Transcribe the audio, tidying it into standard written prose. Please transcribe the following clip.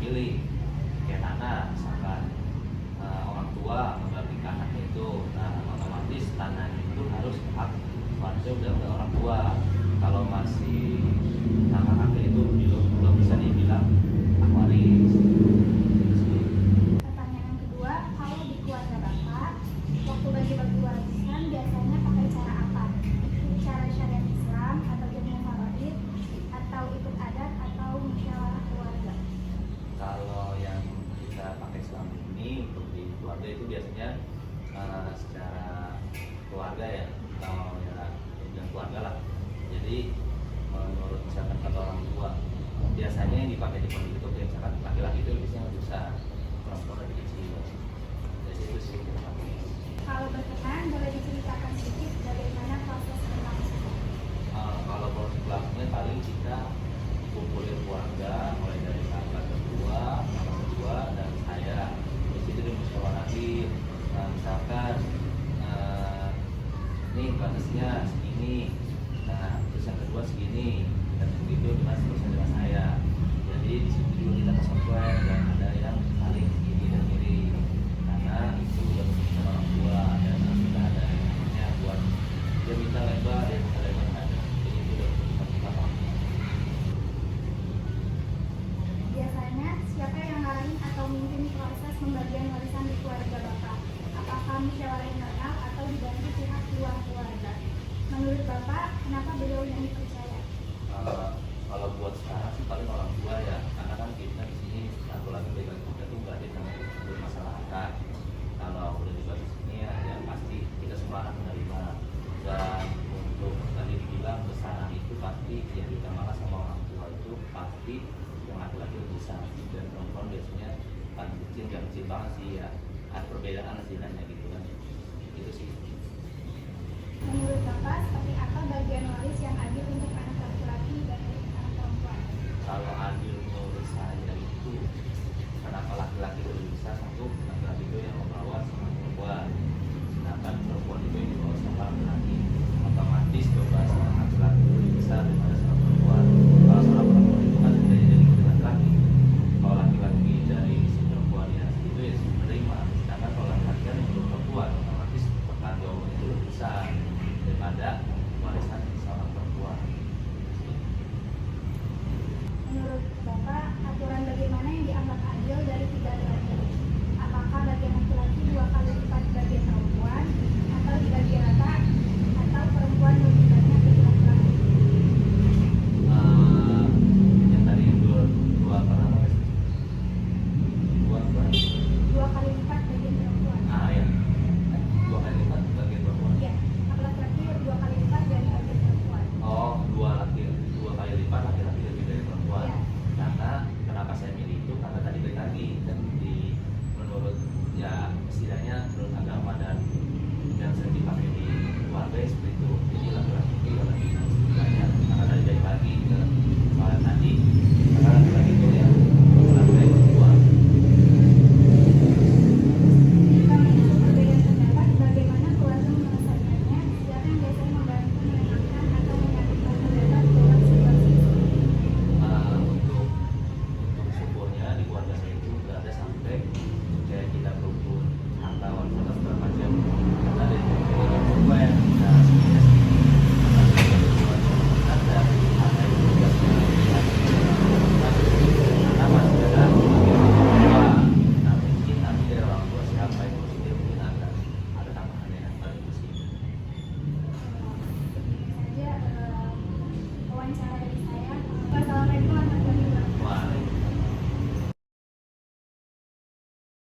milih. Kayak tanah, misalkan orang tua membagi ke anaknya itu, nah otomatis tanah itu harus hak warisnya udah orang tua. Kalau masih nama kakek itu belum bisa dibilang hak waris. Pertanyaan kedua, kalau di keluarga Bapak, waktu bagi-bagi warisan biasanya pakai cara apa? Cara syariat Islam atau jamu faraid atau ikut adat atau musyawarah keluarga? Kalau yang kita pakai selama ini untuk di keluarga itu biasanya secara keluarga ya, atau ya keluarga lah. Jadi menurut misalkan kata orang tua, biasanya yang dipakai di pondok itu ya, misalkan laki-laki itu biasanya nggak bisa, perempuan lebih kecil. Jadi itu sih yang kita pakai. Kalau berkenan, boleh diceritakan sedikit bagaimana proses berlangsung? Kalau proses berlangsungnya paling kita kumpulin keluarga, mulai dari kakak kedua, kakak kedua, dan saya. Di situ dimusyawarahin, misalkan ini batasnya segini, nah terus yang kedua segini, dan begitu dengan seterusnya dengan saya. Jadi di situ juga kita kesesuaian dan ada yang saling iri dan iri, karena itu udah keputusan orang tua dan sudah ada yang namanya buat dia minta lebar, dia minta lebar ada. Jadi itu udah keputusan kita orang tua. Biasanya, siapa yang ngarahin atau mimpin proses pembagian warisan di keluarga Bapak? Apakah musyawarah internal atau dibantu pihak luar keluarga? Menurut Bapak, kenapa beliau yang dipercaya? Kalau buat sekarang sih paling orang tua ya, karena kan kita di sini satu lagi bagi kita tuh nggak ada yang bermasalah kan. Kalau udah dibagi sini ya pasti kita semua akan menerima. Dan untuk tadi dibilang besaran itu pasti yang diutamakan sama orang tua itu pasti yang laki-laki lebih besar, dan perempuan biasanya paling kecil, nggak kecil banget sih ya. Ada perbedaan hasilnya gitu kan. Itu sih. Menurut Bapak, seperti apa bagian waris yang adil untuk anak laki-laki dan anak perempuan? Kalau adil menurut saya itu kenapa laki-laki lebih besar, satu